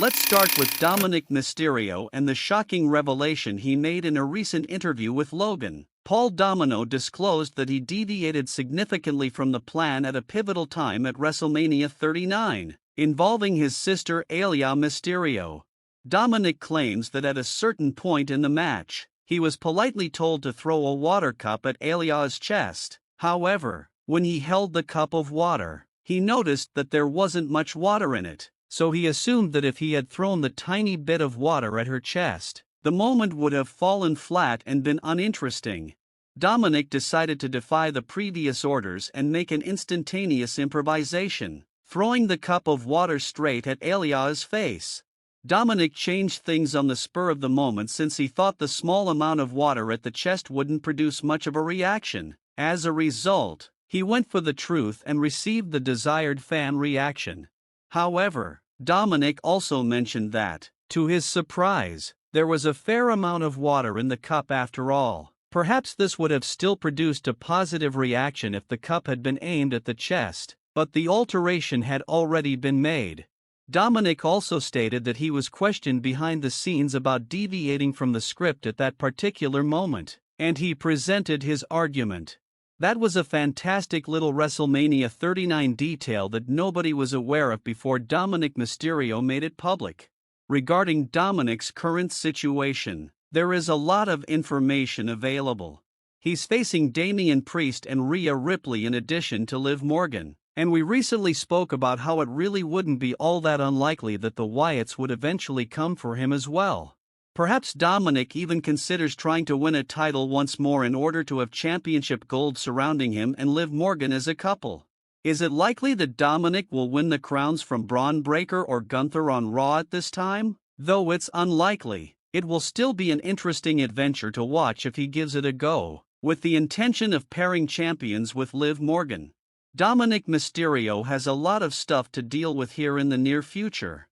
Let's start with Dominik Mysterio and the shocking revelation he made in a recent interview with Logan Paul. Domino disclosed that he deviated significantly from the plan at a pivotal time at WrestleMania 39, involving his sister Aalyah Mysterio. Dominik claims that at a certain point in the match, he was politely told to throw a water cup at Aalyah's chest. However, when he held the cup of water, he noticed that there wasn't much water in it, so he assumed that if he had thrown the tiny bit of water at her chest, the moment would have fallen flat and been uninteresting. Dominik decided to defy the previous orders and make an instantaneous improvisation, throwing the cup of water straight at Aalyah's face. Dominik changed things on the spur of the moment since he thought the small amount of water at the chest wouldn't produce much of a reaction. As a result, he went for the truth and received the desired fan reaction. However, Dominik also mentioned that, to his surprise, there was a fair amount of water in the cup after all. Perhaps this would have still produced a positive reaction if the cup had been aimed at the chest, but the alteration had already been made. Dominik also stated that he was questioned behind the scenes about deviating from the script at that particular moment, and he presented his argument. That was a fantastic little WrestleMania 39 detail that nobody was aware of before Dominik Mysterio made it public. Regarding Dominik's current situation, there is a lot of information available. He's facing Damian Priest and Rhea Ripley in addition to Liv Morgan, and we recently spoke about how it really wouldn't be all that unlikely that the Wyatts would eventually come for him as well. Perhaps Dominik even considers trying to win a title once more in order to have championship gold surrounding him and Liv Morgan as a couple. Is it likely that Dominik will win the crowns from Braun Breaker or Gunther on Raw at this time? Though it's unlikely, it will still be an interesting adventure to watch if he gives it a go, with the intention of pairing champions with Liv Morgan. Dominik Mysterio has a lot of stuff to deal with here in the near future.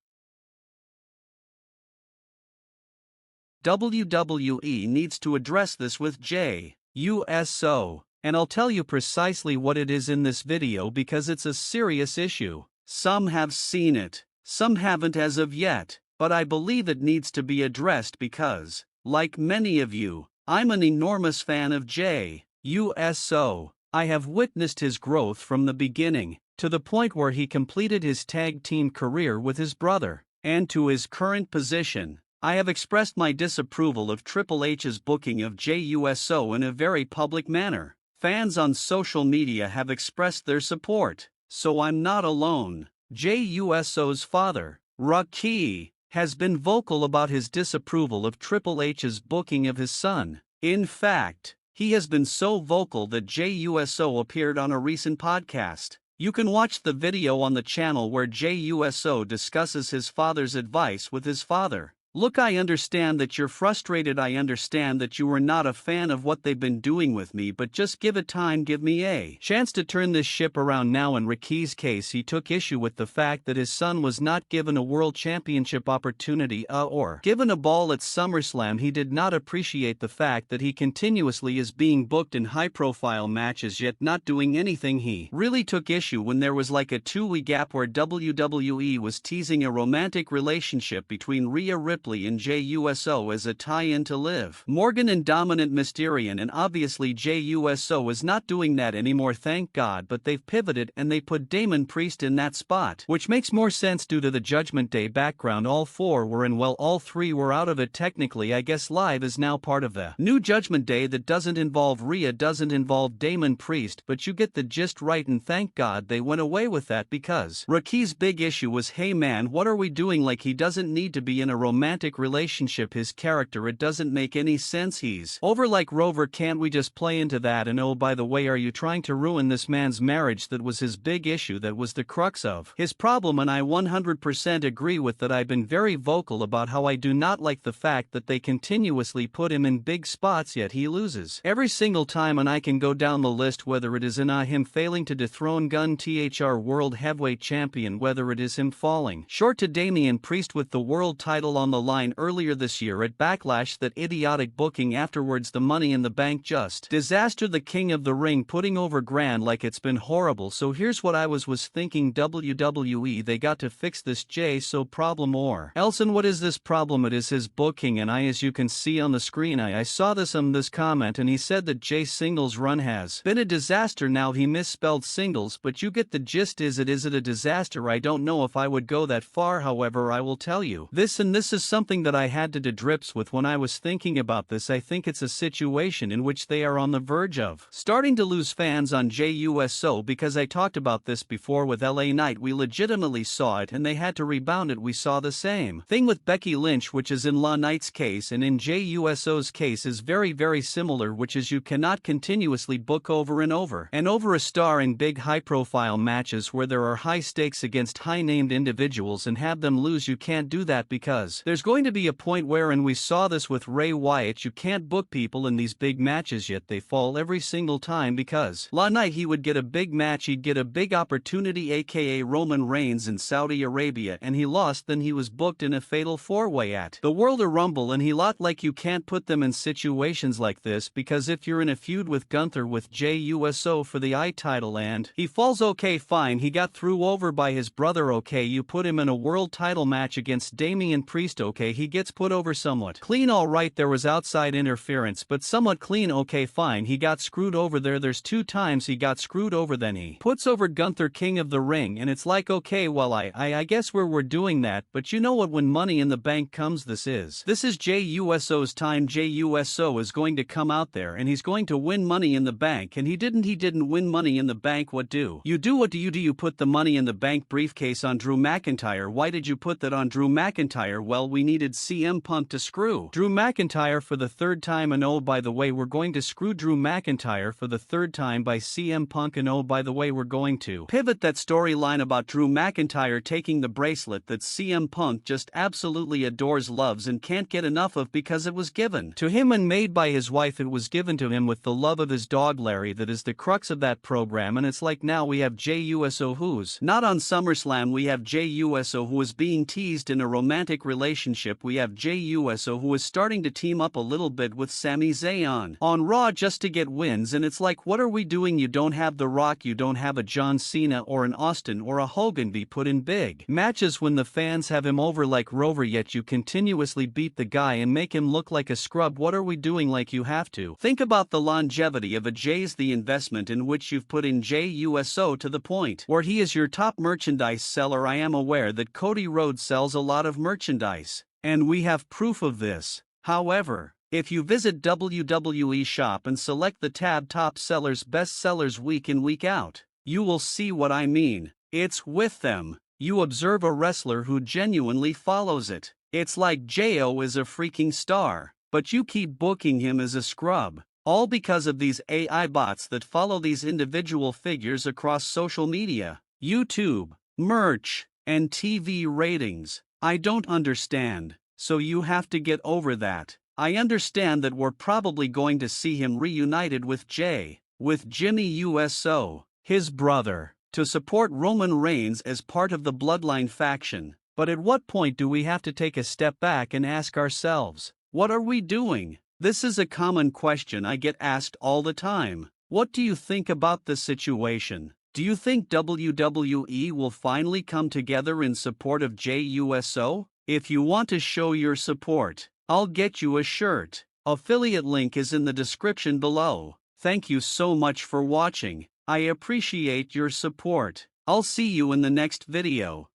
WWE needs to address this with Jey Uso, and I'll tell you precisely what it is in this video because it's a serious issue. Some have seen it, some haven't as of yet, but I believe it needs to be addressed because, like many of you, I'm an enormous fan of Jey Uso. I have witnessed his growth from the beginning, to the point where he completed his tag team career with his brother, and to his current position. I have expressed my disapproval of Triple H's booking of Jey Uso in a very public manner. Fans on social media have expressed their support, so I'm not alone. Jey Uso's father, Rocky, has been vocal about his disapproval of Triple H's booking of his son. In fact, he has been so vocal that Jey Uso appeared on a recent podcast. You can watch the video on the channel where Jey Uso discusses his father's advice with his father. Look, I understand that you're frustrated. I understand that you were not a fan of what they've been doing with me, but just give it time, give me a chance to turn this ship around now. In Ricky's case, he took issue with the fact that his son was not given a world championship opportunity or given a ball at SummerSlam. He did not appreciate the fact that he continuously is being booked in high-profile matches yet not doing anything. He really took issue when there was like a 2-week gap where WWE was teasing a romantic relationship between Rhea Ripley and Jey Uso as a tie-in to Liv Morgan and Dominik Mysterio, and obviously Jey Uso is not doing that anymore, thank God, but they've pivoted and they put Damian Priest in that spot, which makes more sense due to the Judgment Day background all four were in. Well, all three were out of it technically. I guess Liv is now part of the new Judgment Day that doesn't involve Rhea, doesn't involve Damian Priest, but you get the gist, right? And thank God they went away with that, because Ricky's big issue was, hey man, what are we doing? Like, he doesn't need to be in a romantic relationship, his character, it doesn't make any sense, he's over like Rover, can't we just play into that? And oh, by the way, are you trying to ruin this man's marriage? That was his big issue, that was the crux of his problem, and I 100% agree with that. I've been very vocal about how I do not like the fact that they continuously put him in big spots yet he loses every single time, and I can go down the list, whether it is in him failing to dethrone Gunther World Heavyweight Champion, whether it is him falling short to Damian Priest with the world title on the the line earlier this year at Backlash that idiotic booking afterwards, the Money in the Bank just disaster, the King of the Ring putting over Grand like it's been horrible. So here's what I was thinking, WWE, they got to fix this Jey Uso problem or else. And what is this problem? It is his booking, and as you can see on the screen, I saw this comment, and he said that Jey singles run has been a disaster. Now he misspelled singles, but you get the gist. Is it a disaster? I don't know if I would go that far, however I will tell you this, and this is something that I had to do drips with when I was thinking about this. I think it's a situation in which they are on the verge of starting to lose fans on Jey Uso, because I talked about this before with LA Knight. We legitimately saw it and they had to rebound it. We saw the same thing with Becky Lynch, which is in LA Knight's case, and in Jey Uso's case is very similar, which is you cannot continuously book over and over a star in big high-profile matches where there are high stakes against high-named individuals and have them lose. You can't do that because there's going to be a point where, and we saw this with Ray Wyatt, you can't book people in these big matches, yet they fall every single time. Because LA Knight, he would get a big match, he'd get a big opportunity, aka Roman Reigns in Saudi Arabia, and he lost. Then he was booked in a fatal four-way at the World of Rumble, and he lost. Like, you can't put them in situations like this, because if you're in a feud with Gunther with Jey Uso for the I title and he falls, okay fine, he got through over by his brother, okay, you put him in a world title match against Damian Priest, okay, he gets put over somewhat clean, alright, there was outside interference but somewhat clean, okay fine, he got screwed over there. There's 2 times he got screwed over, then he puts over Gunther, King of the Ring, and it's like, okay, well I guess we're doing that, but you know what, when Money in the Bank comes, this is Jey Uso's time. Jey Uso is going to come out there and he's going to win Money in the Bank, and he didn't win Money in the Bank. What do you do? You put the Money in the Bank briefcase on Drew McIntyre. Why did you put that on Drew McIntyre? Well, we needed CM Punk to screw Drew McIntyre for the 3rd time, and oh by the way, we're going to screw Drew McIntyre for the 3rd time by CM Punk, and oh by the way, we're going to pivot that storyline about Drew McIntyre taking the bracelet that CM Punk just absolutely adores, loves, and can't get enough of because it was given to him and made by his wife. It was given to him with the love of his dog Larry. That is the crux of that program, and it's like now we have Jey Uso who's not on SummerSlam. We have Jey Uso who is being teased in a romantic relationship. We have Jey Uso who is starting to team up a little bit with Sami Zayn on Raw just to get wins, and it's like, what are we doing? You don't have The Rock, you don't have a John Cena or an Austin or a Hogan be put in big matches when the fans have him over like Rover, yet you continuously beat the guy and make him look like a scrub. What are we doing? Like, you have to think about the longevity of a Jey's, the investment in which you've put in Jey Uso to the point where he is your top merchandise seller. I am aware that Cody Rhodes sells a lot of merchandise, and we have proof of this. However, if you visit WWE Shop and select the tab Top Sellers, Best Sellers week in week out, you will see what I mean. It's with them. You observe a wrestler who genuinely follows it. It's like Jey-O is a freaking star, but you keep booking him as a scrub. All because of these AI bots that follow these individual figures across social media, YouTube, merch, and TV ratings. I don't understand, so you have to get over that. I understand that we're probably going to see him reunited with Jimmy Uso, his brother, to support Roman Reigns as part of the Bloodline faction. But at what point do we have to take a step back and ask ourselves, what are we doing? This is a common question I get asked all the time. What do you think about this situation? Do you think WWE will finally come together in support of Jey Uso? If you want to show your support, I'll get you a shirt. Affiliate link is in the description below. Thank you so much for watching. I appreciate your support. I'll see you in the next video.